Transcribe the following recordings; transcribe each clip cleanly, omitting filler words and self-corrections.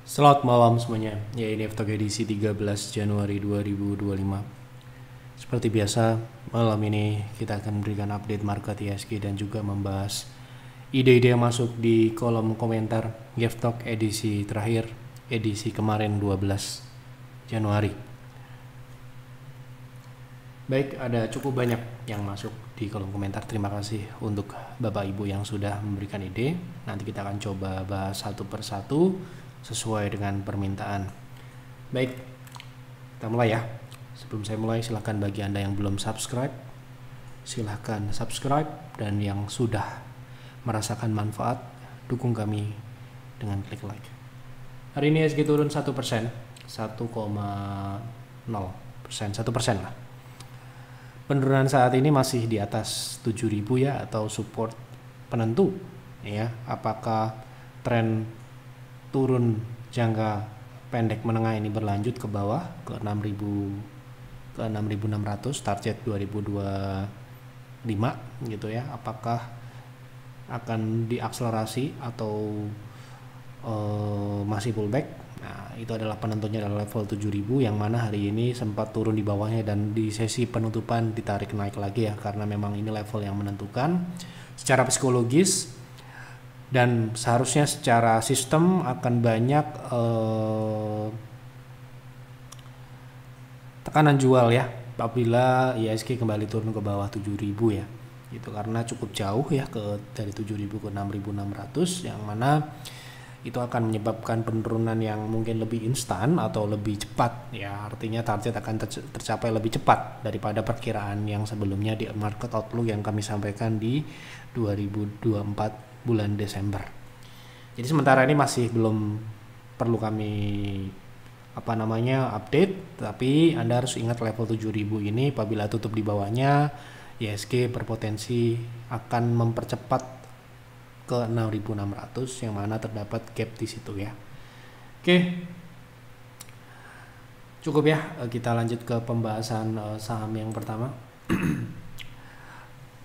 Selamat malam semuanya. Ya, ini F-Talk edisi 13 Januari 2025. Seperti biasa, malam ini kita akan memberikan update market ISG dan juga membahas ide-ide yang masuk di kolom komentar F-Talk edisi terakhir, edisi kemarin 12 Januari. Baik, ada cukup banyak yang masuk di kolom komentar. Terima kasih untuk Bapak Ibu yang sudah memberikan ide. Nanti kita akan coba bahas satu persatu sesuai dengan permintaan. Baik, kita mulai ya. Sebelum saya mulai, silahkan bagi Anda yang belum subscribe, silahkan subscribe, dan yang sudah merasakan manfaat, dukung kami dengan klik like. Hari ini ISG turun 1%, 1,0%, 1% lah. Penurunan saat ini masih di atas 7.000 ya, atau support penentu ya. Apakah tren turun jangka pendek menengah ini berlanjut ke bawah ke 6.000 ke 6.600 target 2025 gitu ya? Apakah akan diakselerasi atau masih pullback? Nah, itu adalah penentunya adalah level 7.000 yang mana hari ini sempat turun di bawahnya dan di sesi penutupan ditarik naik lagi ya, karena memang ini level yang menentukan secara psikologis dan seharusnya secara sistem akan banyak tekanan jual ya apabila ISG kembali turun ke bawah 7.000 ya gitu, karena cukup jauh ya dari 7.000 ke 6.600 yang mana itu akan menyebabkan penurunan yang mungkin lebih instan atau lebih cepat ya, artinya target akan tercapai lebih cepat daripada perkiraan yang sebelumnya di market outlook yang kami sampaikan di 2024 bulan Desember. Jadi sementara ini masih belum perlu kami update, tapi Anda harus ingat level 7.000 ini apabila tutup di bawahnya ISG berpotensi akan mempercepat ke 6.600 yang mana terdapat gap di situ ya. Oke. Cukup ya, kita lanjut ke pembahasan saham yang pertama.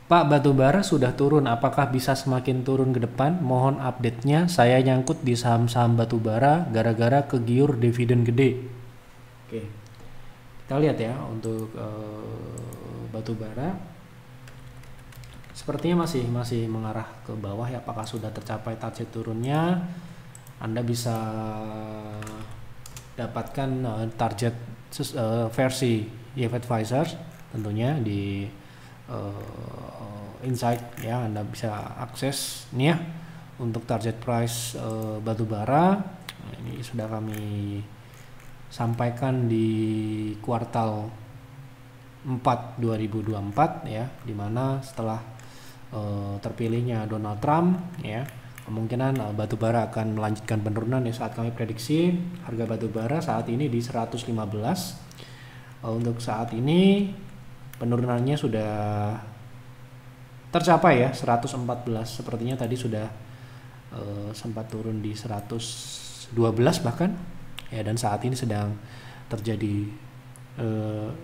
Pak, batubara sudah turun, apakah bisa semakin turun ke depan? Mohon update-nya, saya nyangkut di saham-saham batubara gara-gara kegiur dividen gede. Oke, kita lihat ya untuk batubara. Sepertinya masih mengarah ke bawah ya. Apakah sudah tercapai target turunnya? Anda bisa dapatkan target versi YF Advisor tentunya di insight ya. Anda bisa akses ini ya untuk target price batubara. Ini sudah kami sampaikan di kuartal 4 2024 ya, dimana setelah terpilihnya Donald Trump ya, kemungkinan batubara akan melanjutkan penurunan ya. Saat kami prediksi harga batubara saat ini di 115. Untuk saat ini penurunannya sudah tercapai ya, 114. Sepertinya tadi sudah sempat turun di 112 bahkan ya, dan saat ini sedang terjadi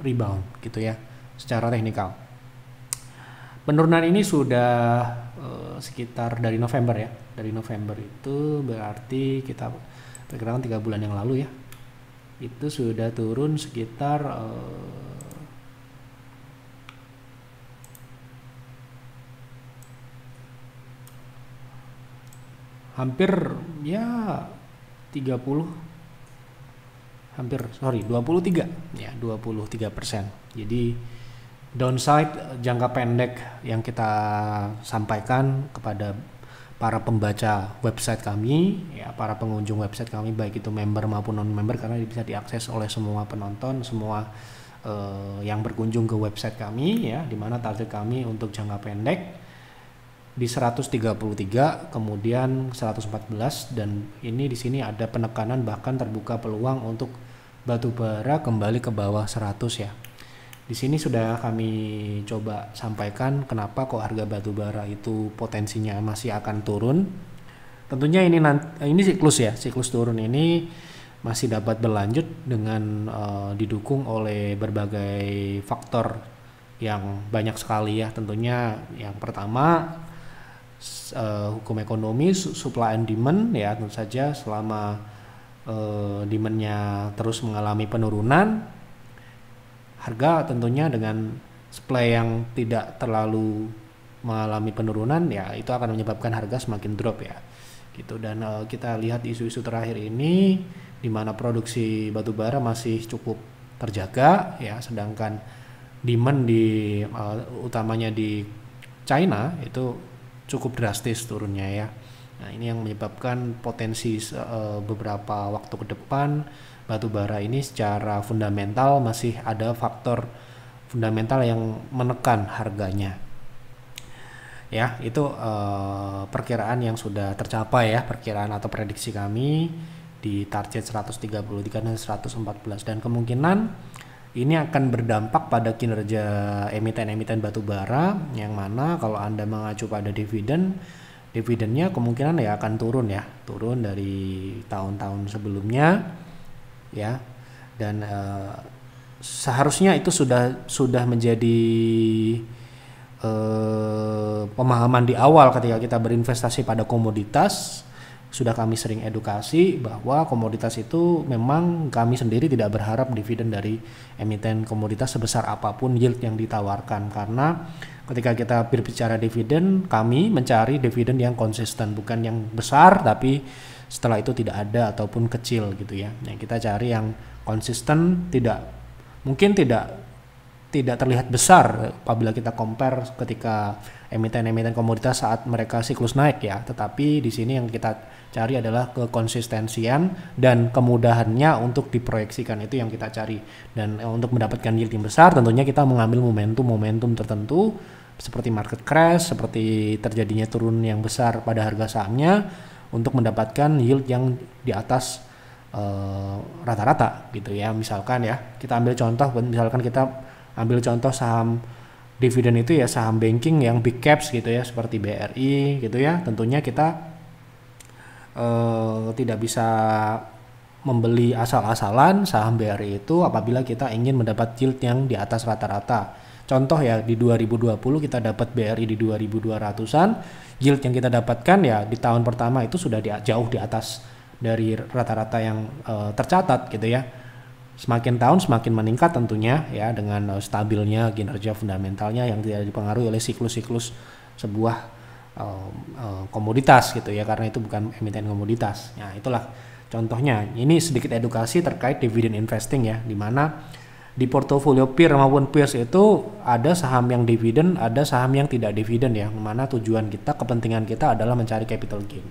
rebound gitu ya secara teknikal. Penurunan ini sudah sekitar dari November ya. Dari November itu berarti kita perkirakan 3 bulan yang lalu ya. Itu sudah turun sekitar hampir ya 23 ya, 23%. Jadi downside jangka pendek yang kita sampaikan kepada para pembaca website kami ya, para pengunjung website kami baik itu member maupun non member, karena bisa diakses oleh semua penonton, semua yang berkunjung ke website kami ya, dimana target kami untuk jangka pendek di 133 kemudian 114, dan ini di sini ada penekanan bahkan terbuka peluang untuk batubara kembali ke bawah 100 ya. Di sini sudah kami coba sampaikan kenapa kok harga batubara itu potensinya masih akan turun. Tentunya ini siklus ya, siklus turun ini masih dapat berlanjut dengan didukung oleh berbagai faktor yang banyak sekali ya. Tentunya yang pertama hukum ekonomi, supply and demand ya, tentu saja selama demand-nya terus mengalami penurunan, harga tentunya dengan supply yang tidak terlalu mengalami penurunan ya itu akan menyebabkan harga semakin drop ya gitu. Dan kita lihat isu-isu terakhir ini di mana produksi batubara masih cukup terjaga ya, sedangkan demand di utamanya di China itu cukup drastis turunnya ya. Nah, ini yang menyebabkan potensi beberapa waktu ke depan batubara ini secara fundamental masih ada faktor fundamental yang menekan harganya. Ya, itu perkiraan yang sudah tercapai ya, perkiraan atau prediksi kami di target 133 dan 114, dan kemungkinan ini akan berdampak pada kinerja emiten-emiten batubara yang mana kalau Anda mengacu pada dividennya kemungkinan ya akan turun dari tahun-tahun sebelumnya ya, dan seharusnya itu sudah menjadi pemahaman di awal ketika kita berinvestasi pada komoditas. Sudah kami sering edukasi bahwa komoditas itu memang kami sendiri tidak berharap dividen dari emiten komoditas sebesar apapun yield yang ditawarkan, karena ketika kita berbicara dividen kami mencari dividen yang konsisten, bukan yang besar tapi setelah itu tidak ada ataupun kecil gitu ya. Nah, kita cari yang konsisten, tidak terlihat besar apabila kita compare ketika emiten-emiten komoditas saat mereka siklus naik ya, tetapi di sini yang kita cari adalah kekonsistensian dan kemudahannya untuk diproyeksikan, itu yang kita cari. Dan untuk mendapatkan yield yang besar tentunya kita mengambil momentum tertentu seperti market crash, seperti terjadinya turun yang besar pada harga sahamnya untuk mendapatkan yield yang di atas rata-rata gitu ya. Misalkan ya kita ambil contoh saham dividen itu ya, saham banking yang big caps gitu ya seperti BRI gitu ya. Tentunya kita tidak bisa membeli asal-asalan saham BRI itu apabila kita ingin mendapat yield yang di atas rata-rata. Contoh ya, di 2020 kita dapat BRI di 2200-an, yield yang kita dapatkan ya di tahun pertama itu sudah jauh di atas dari rata-rata yang tercatat gitu ya. Semakin tahun semakin meningkat tentunya ya, dengan stabilnya kinerja fundamentalnya yang tidak dipengaruhi oleh siklus-siklus sebuah komoditas gitu ya, karena itu bukan emiten komoditas. Nah, itulah contohnya. Ini sedikit edukasi terkait dividend investing ya, di mana di portofolio peer maupun peers itu ada saham yang dividen, ada saham yang tidak dividen ya, mana tujuan kita, kepentingan kita adalah mencari capital gain.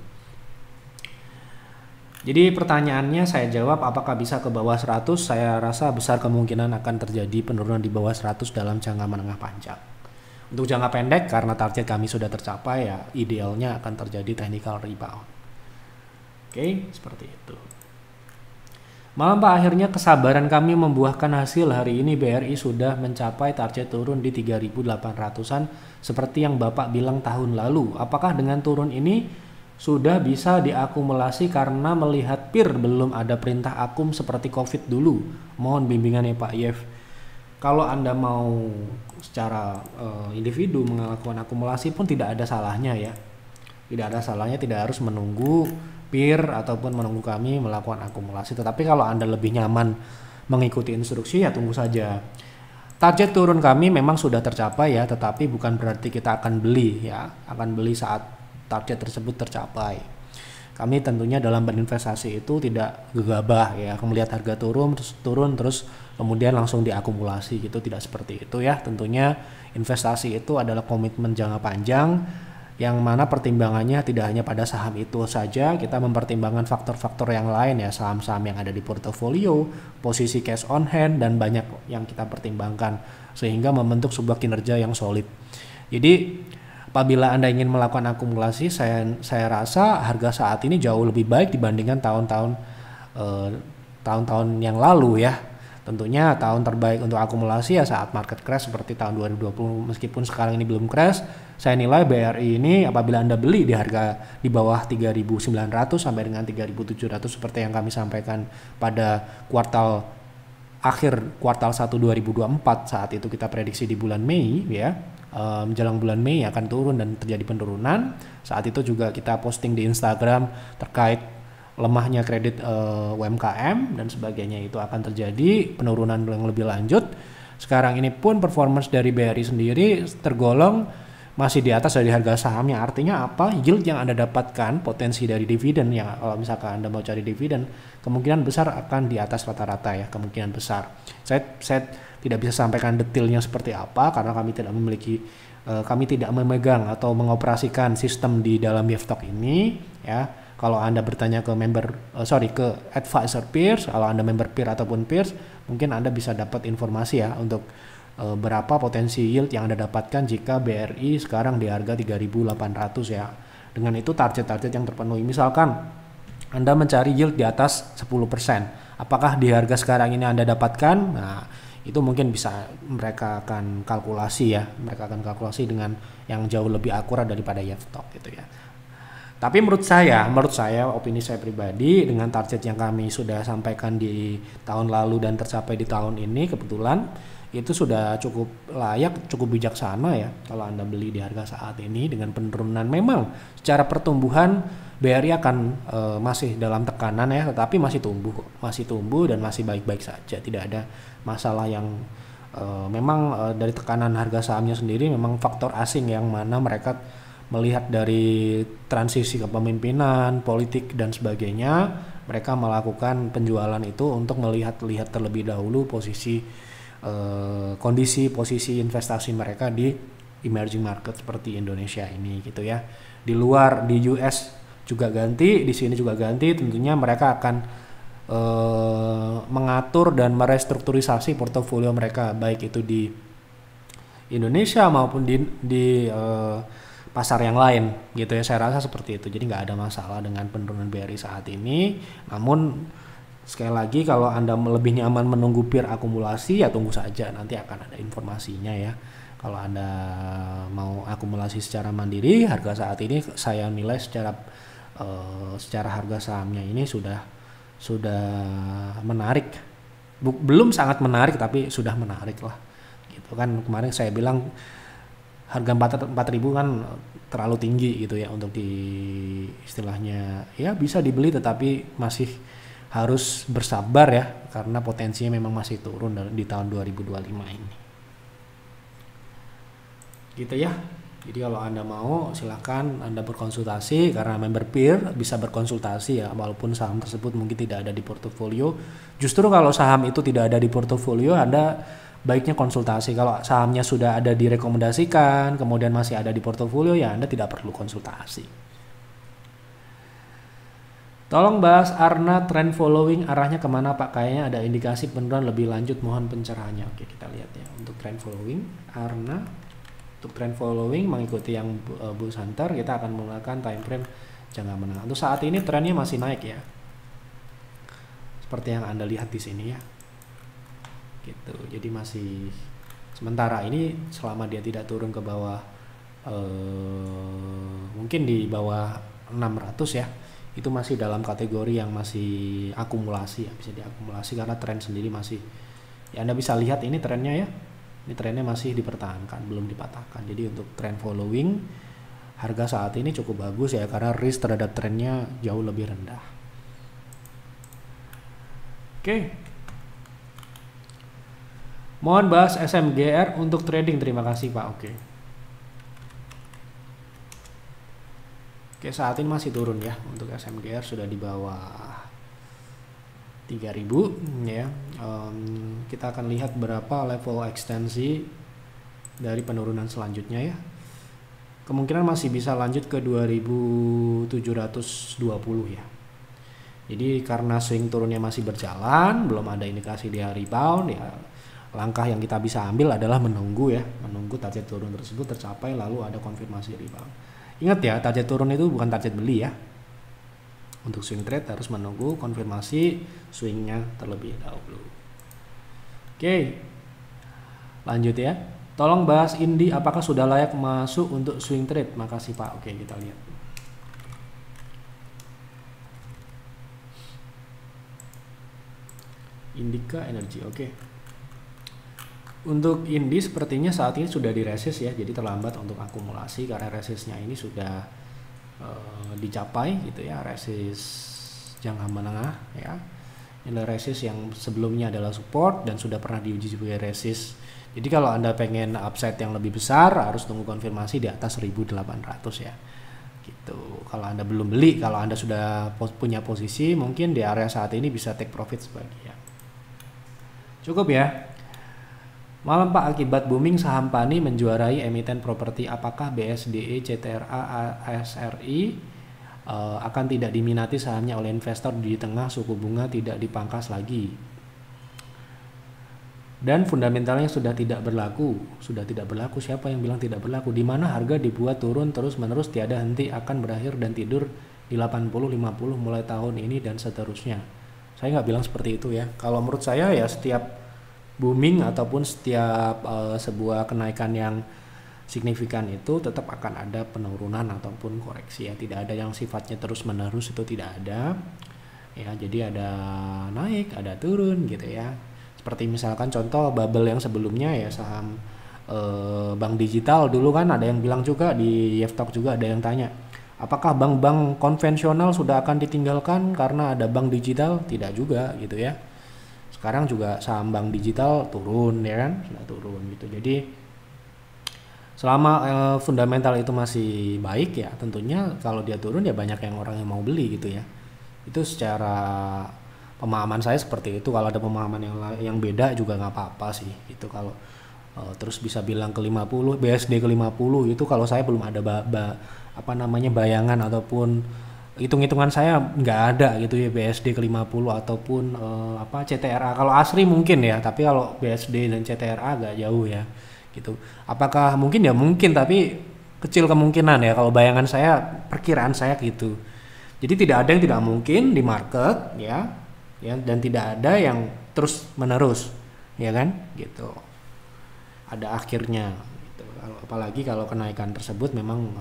Jadi pertanyaannya saya jawab, apakah bisa ke bawah 100? Saya rasa besar kemungkinan akan terjadi penurunan di bawah 100 dalam jangka menengah panjang. Untuk jangka pendek karena target kami sudah tercapai ya, idealnya akan terjadi technical rebound. Oke, seperti itu. Malam Pak, akhirnya kesabaran kami membuahkan hasil. Hari ini BRI sudah mencapai target turun di 3.800-an seperti yang Bapak bilang tahun lalu. Apakah dengan turun ini sudah bisa diakumulasi karena melihat peer belum ada perintah akum seperti COVID dulu? Mohon bimbingannya Pak Yev. Kalau Anda mau secara individu melakukan akumulasi pun tidak ada salahnya ya. Tidak ada salahnya, tidak harus menunggu peer ataupun menunggu kami melakukan akumulasi. Tetapi kalau Anda lebih nyaman mengikuti instruksi ya tunggu saja. Target turun kami memang sudah tercapai ya, tetapi bukan berarti kita akan beli ya. Akan beli saat target tersebut tercapai. Kami tentunya dalam berinvestasi itu tidak gegabah ya, melihat harga turun terus kemudian langsung diakumulasi gitu, tidak seperti itu ya. Tentunya investasi itu adalah komitmen jangka panjang yang mana pertimbangannya tidak hanya pada saham itu saja, kita mempertimbangkan faktor-faktor yang lain ya, saham-saham yang ada di portofolio, posisi cash on hand, dan banyak yang kita pertimbangkan sehingga membentuk sebuah kinerja yang solid. Jadi apabila Anda ingin melakukan akumulasi, saya rasa harga saat ini jauh lebih baik dibandingkan tahun-tahun yang lalu ya. Tentunya tahun terbaik untuk akumulasi ya saat market crash seperti tahun 2020, meskipun sekarang ini belum crash. Saya nilai BRI ini apabila Anda beli di harga di bawah 3.900 sampai dengan 3.700 seperti yang kami sampaikan pada akhir kuartal 1 2024, saat itu kita prediksi di bulan Mei ya. Menjelang bulan Mei akan turun dan terjadi penurunan. Saat itu juga kita posting di Instagram terkait lemahnya kredit UMKM dan sebagainya itu akan terjadi penurunan yang lebih lanjut. Sekarang ini pun performance dari BRI sendiri tergolong masih di atas dari harga sahamnya. Artinya apa? Yield yang Anda dapatkan, potensi dari dividen yang kalau misalkan Anda mau cari dividen, kemungkinan besar akan di atas rata-rata ya, kemungkinan besar. Saya tidak bisa sampaikan detailnya seperti apa karena kami tidak memegang atau mengoperasikan sistem di dalam Yeftalk ini ya. Kalau Anda bertanya ke ke advisor peers, kalau Anda member peer ataupun peers, mungkin Anda bisa dapat informasi ya untuk berapa potensi yield yang Anda dapatkan jika BRI sekarang di harga 3.800 ya. Dengan itu target-target yang terpenuhi. Misalkan Anda mencari yield di atas 10%. Apakah di harga sekarang ini Anda dapatkan? Nah, itu mungkin bisa mereka akan kalkulasi ya. Mereka akan kalkulasi dengan yang jauh lebih akurat daripada Yeftalk gitu ya. Tapi menurut saya, opini saya pribadi dengan target yang kami sudah sampaikan di tahun lalu dan tercapai di tahun ini kebetulan itu sudah cukup layak, cukup bijaksana ya kalau Anda beli di harga saat ini dengan penurunan. Memang secara pertumbuhan BRI akan masih dalam tekanan ya, tetapi masih tumbuh dan masih baik-baik saja, tidak ada masalah yang memang dari tekanan harga sahamnya sendiri memang faktor asing yang mana mereka melihat dari transisi kepemimpinan, politik dan sebagainya, mereka melakukan penjualan itu untuk melihat terlebih dahulu kondisi posisi investasi mereka di emerging market seperti Indonesia ini gitu ya. Di luar di US juga ganti, di sini juga ganti, tentunya mereka akan mengatur dan merestrukturisasi portofolio mereka baik itu di Indonesia maupun di pasar yang lain gitu ya. Saya rasa seperti itu, jadi nggak ada masalah dengan penurunan BRI saat ini. Namun sekali lagi kalau Anda lebih nyaman menunggu peer akumulasi ya tunggu saja, nanti akan ada informasinya ya. Kalau Anda mau akumulasi secara mandiri, harga saat ini saya nilai secara harga sahamnya ini sudah menarik. Belum sangat menarik tapi sudah menarik lah gitu kan. Kemarin saya bilang harga 4.000 kan terlalu tinggi gitu ya untuk di istilahnya ya bisa dibeli, tetapi masih harus bersabar ya karena potensinya memang masih turun di tahun 2025 ini gitu ya. Jadi kalau Anda mau silahkan Anda berkonsultasi, karena member peer bisa berkonsultasi ya, walaupun saham tersebut mungkin tidak ada di portofolio. Justru kalau saham itu tidak ada di portofolio, Anda baiknya konsultasi. Kalau sahamnya sudah ada direkomendasikan kemudian masih ada di portofolio ya Anda tidak perlu konsultasi. Tolong bahas Arna trend following, arahnya kemana Pak? Kayaknya ada indikasi penurunan lebih lanjut, mohon pencerahannya. Oke, kita lihat ya untuk trend following Arna. Untuk trend following mengikuti yang Bulls Hunter, kita akan menggunakan time frame jangka menengah. Untuk saat ini trennya masih naik ya, seperti yang Anda lihat di sini ya gitu. Jadi masih sementara ini selama dia tidak turun ke bawah mungkin di bawah 600 ya, itu masih dalam kategori yang masih akumulasi ya, bisa diakumulasi karena tren sendiri masih ya, Anda bisa lihat ini trennya ya, ini trennya masih dipertahankan, belum dipatahkan. Jadi untuk trend following harga saat ini cukup bagus ya karena risk terhadap trennya jauh lebih rendah. Oke. Mohon bahas SMGR untuk trading. Terima kasih Pak. Oke, saat ini masih turun ya. Untuk SMGR sudah di bawah 3.000 ya. Kita akan lihat berapa level ekstensi dari penurunan selanjutnya ya. Kemungkinan masih bisa lanjut ke 2.720 ya. Jadi karena swing turunnya masih berjalan, belum ada indikasi dia rebound ya. Langkah yang kita bisa ambil adalah menunggu target turun tersebut tercapai lalu ada konfirmasi rebound. Ingat ya, target turun itu bukan target beli ya. Untuk swing trade harus menunggu konfirmasi swingnya terlebih dahulu. Oke, lanjut ya. Tolong bahas Indi, apakah sudah layak masuk untuk swing trade? Makasih Pak. Oke, kita lihat. Indika Energy, oke. Untuk Indi sepertinya saat ini sudah di resist ya, jadi terlambat untuk akumulasi karena resistnya ini sudah dicapai gitu ya, resist jangka menengah ya. Nilai resist yang sebelumnya adalah support dan sudah pernah diuji sebagai resist. Jadi kalau Anda pengen upside yang lebih besar harus tunggu konfirmasi di atas 1800 ya. Gitu. Kalau Anda belum beli, kalau Anda sudah punya posisi, mungkin di area saat ini bisa take profit sebagian. Cukup ya. Malam Pak, akibat booming saham PANI menjuarai emiten properti, apakah BSDE, CTRA, ASRI akan tidak diminati sahamnya oleh investor di tengah suku bunga tidak dipangkas lagi dan fundamentalnya sudah tidak berlaku? Siapa yang bilang tidak berlaku? Di mana harga dibuat turun terus menerus tiada henti, akan berakhir dan tidur di 80-50 mulai tahun ini dan seterusnya. Saya nggak bilang seperti itu ya. Kalau menurut saya ya setiap booming ataupun setiap sebuah kenaikan yang signifikan itu tetap akan ada penurunan ataupun koreksi ya. Tidak ada yang sifatnya terus menerus, itu tidak ada ya. Jadi ada naik, ada turun gitu ya. Seperti misalkan contoh bubble yang sebelumnya ya, saham bank digital dulu kan ada yang bilang juga di Yeftalk juga ada yang tanya, apakah bank-bank konvensional sudah akan ditinggalkan karena ada bank digital? Tidak juga gitu ya. Sekarang juga saham bank digital turun ya kan, sudah turun gitu. Jadi selama fundamental itu masih baik ya, tentunya kalau dia turun ya banyak orang yang mau beli gitu ya. Itu secara pemahaman saya seperti itu. Kalau ada pemahaman yang beda juga nggak apa-apa sih gitu. Kalau terus bisa bilang ke 50 BSD ke 50 itu, kalau saya belum ada bayangan ataupun hitung-hitungan saya nggak ada gitu ya BSD ke 50 ataupun CTRA. Kalau ASRI mungkin ya, tapi kalau BSD dan CTRA agak jauh ya gitu. Apakah mungkin? Ya mungkin, tapi kecil kemungkinan ya kalau bayangan saya, perkiraan saya gitu. Jadi tidak ada yang tidak mungkin di market ya dan tidak ada yang terus menerus ya kan gitu. Ada akhirnya gitu. Apalagi kalau kenaikan tersebut memang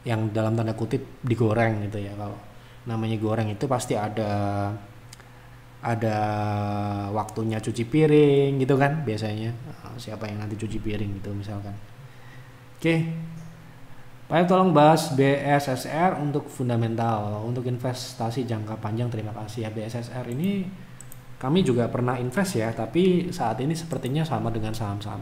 yang dalam tanda kutip digoreng gitu ya. Kalau namanya goreng itu pasti ada waktunya cuci piring gitu kan biasanya. Siapa yang nanti cuci piring gitu misalkan. Oke. Pak, tolong bahas BSSR untuk fundamental, untuk investasi jangka panjang. Terima kasih ya. BSSR ini kami juga pernah invest ya, tapi saat ini sepertinya sama dengan saham-saham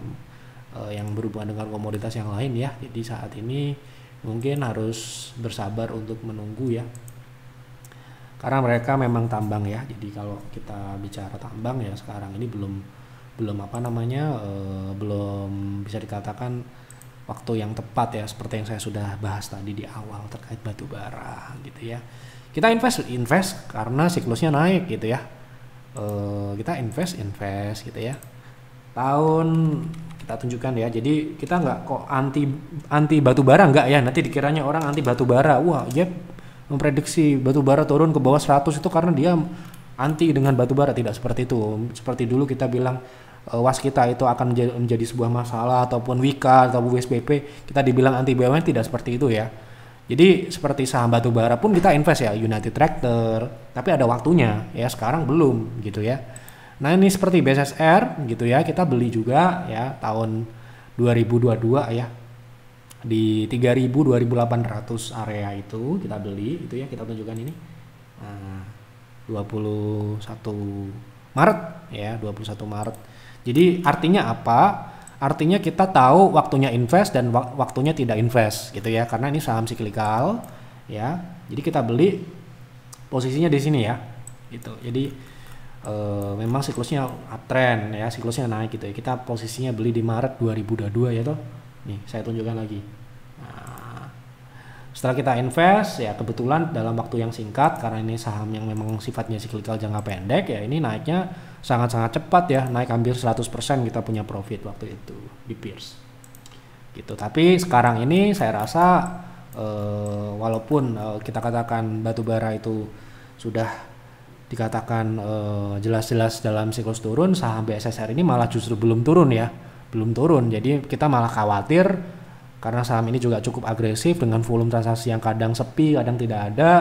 yang berhubungan dengan komoditas yang lain ya. Jadi saat ini mungkin harus bersabar untuk menunggu ya. Karena mereka memang tambang ya. Jadi kalau kita bicara tambang ya sekarang ini belum bisa dikatakan waktu yang tepat ya, seperti yang saya sudah bahas tadi di awal terkait batu bara gitu ya. Kita invest karena siklusnya naik gitu ya. Kita invest gitu ya. Tahun kita tunjukkan ya. Jadi kita nggak kok anti batu bara, nggak ya. Nanti dikiranya orang anti batu bara. Wah, memprediksi batu bara turun ke bawah 100 itu karena dia anti dengan batu bara. Tidak seperti itu. Seperti dulu kita bilang waskita itu akan menjadi sebuah masalah, ataupun Wika atau WSBP kita dibilang anti BUMN, tidak seperti itu ya. Jadi seperti saham batu bara pun kita invest ya, United Tractor, tapi ada waktunya ya, sekarang belum gitu ya. Nah ini seperti BSSR gitu ya, kita beli juga ya tahun 2022 ya di 3.000-2.800 area itu kita beli itu ya, kita tunjukkan ini 21 Maret ya, 21 Maret. Jadi artinya apa? Artinya kita tahu waktunya invest dan waktunya tidak invest gitu ya, karena ini saham siklikal ya. Jadi kita beli posisinya di sini ya gitu. Jadi memang siklusnya uptrend ya, siklusnya naik gitu ya. Kita posisinya beli di Maret 2022 ya toh. Nih saya tunjukkan lagi. Nah, setelah kita invest ya, kebetulan dalam waktu yang singkat, karena ini saham yang memang sifatnya siklikal jangka pendek ya, ini naiknya sangat-sangat cepat ya, naik hampir 100% kita punya profit waktu itu di Pierce gitu. Tapi sekarang ini saya rasa walaupun kita katakan batubara itu sudah dikatakan jelas-jelas dalam siklus turun, saham BSSR ini malah justru belum turun ya, belum turun. Jadi kita malah khawatir karena saham ini juga cukup agresif dengan volume transaksi yang kadang sepi, kadang tidak ada.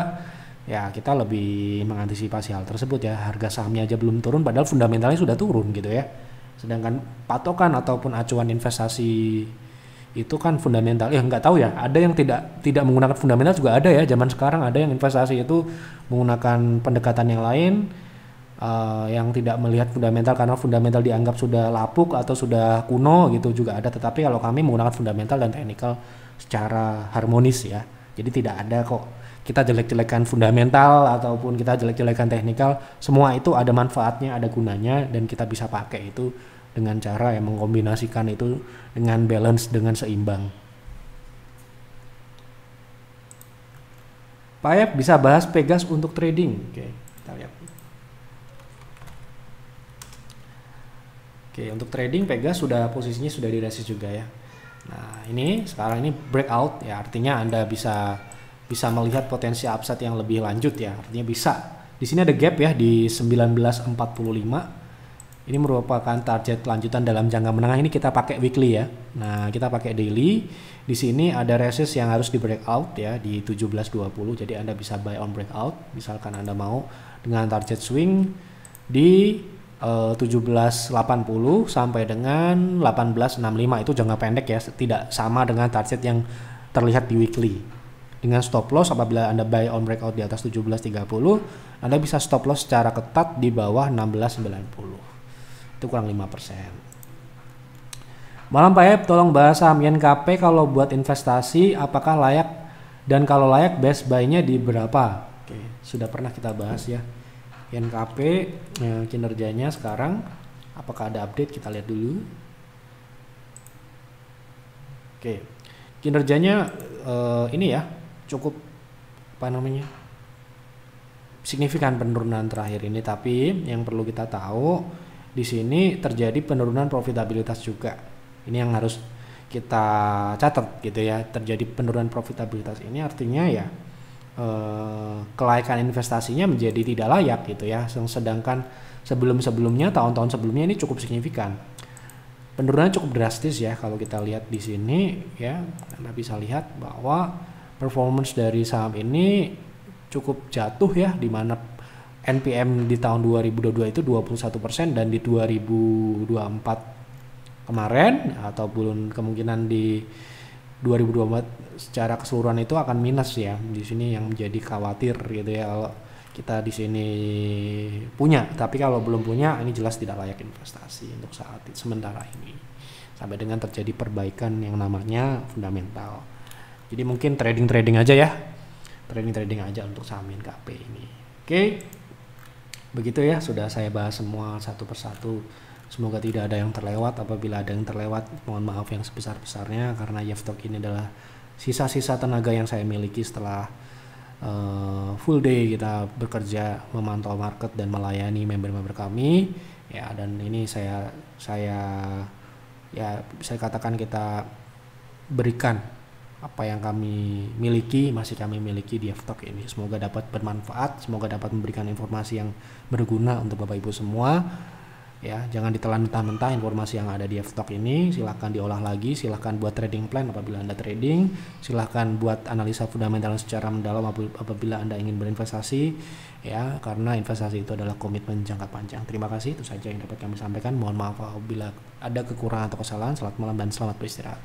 Ya kita lebih mengantisipasi hal tersebut ya. Harga sahamnya aja belum turun padahal fundamentalnya sudah turun gitu ya. Sedangkan patokan ataupun acuan investasi itu kan fundamental. Ya nggak tahu ya, ada yang tidak menggunakan fundamental juga ada ya. Zaman sekarang ada yang investasi itu menggunakan pendekatan yang lain, yang tidak melihat fundamental karena fundamental dianggap sudah lapuk atau sudah kuno gitu juga ada. Tetapi kalau kami menggunakan fundamental dan technical secara harmonis ya. Jadi tidak ada kok kita jelek-jelekan fundamental ataupun kita jelek-jelekan technical, semua itu ada manfaatnya, ada gunanya, dan kita bisa pakai itu dengan cara yang mengkombinasikan itu dengan balance, dengan seimbang. Pak Ayep bisa bahas Pegas untuk trading. Oke, kita lihat. Oke, untuk trading Pegas posisinya sudah di resist juga ya. Nah, ini sekarang ini breakout ya, artinya Anda bisa melihat potensi upside yang lebih lanjut ya. Artinya bisa. Di sini ada gap ya di 1945. Ini merupakan target lanjutan dalam jangka menengah. Ini kita pakai weekly ya. Nah, kita pakai daily. Di sini ada resist yang harus di breakout ya di 17.20. Jadi Anda bisa buy on breakout. Misalkan Anda mau dengan target swing di 17.80 sampai dengan 18.65, itu jangka pendek ya. Tidak sama dengan target yang terlihat di weekly. Dengan stop loss apabila Anda buy on breakout di atas 17.30, Anda bisa stop loss secara ketat di bawah 16.90. Itu kurang 5%. Malam Pak Ayep, tolong bahas saham YNKP kalau buat investasi apakah layak, dan kalau layak best buy-nya di berapa? Oke, sudah pernah kita bahas ya. YNKP kinerjanya sekarang apakah ada update, kita lihat dulu. Oke. Kinerjanya ini ya cukup signifikan penurunan terakhir ini, tapi yang perlu kita tahu di sini terjadi penurunan profitabilitas juga. Ini yang harus kita catat gitu ya. Terjadi penurunan profitabilitas ini artinya ya kelayakan investasinya menjadi tidak layak gitu ya. Sedangkan tahun-tahun sebelumnya ini cukup signifikan. Penurunan cukup drastis ya kalau kita lihat di sini ya. Anda bisa lihat bahwa performance dari saham ini cukup jatuh ya, di mana NPM di tahun 2022 itu 21% dan di 2024 kemarin ataupun kemungkinan di 2024 secara keseluruhan itu akan minus ya. Di sini yang menjadi khawatir gitu ya kalau kita di sini punya, tapi kalau belum punya ini jelas tidak layak investasi untuk saat sementara ini sampai dengan terjadi perbaikan yang namanya fundamental. Jadi mungkin trading aja ya. Trading aja untuk saham YNKP ini. Oke. Begitu ya, sudah saya bahas semua satu persatu. Semoga tidak ada yang terlewat. Apabila ada yang terlewat, mohon maaf yang sebesar-besarnya, karena YFTalk ini adalah sisa-sisa tenaga yang saya miliki setelah full day kita bekerja memantau market dan melayani member-member kami ya. Dan ini saya katakan kita berikan apa yang kami masih miliki di YFTalk ini. Semoga dapat bermanfaat, semoga dapat memberikan informasi yang berguna untuk Bapak Ibu semua. Ya, jangan ditelan mentah-mentah informasi yang ada di YFTalk ini. Silahkan diolah lagi, silahkan buat trading plan apabila Anda trading, silahkan buat analisa fundamental secara mendalam apabila Anda ingin berinvestasi ya, karena investasi itu adalah komitmen jangka panjang. Terima kasih, itu saja yang dapat kami sampaikan. Mohon maaf apabila ada kekurangan atau kesalahan. Selamat malam dan selamat beristirahat.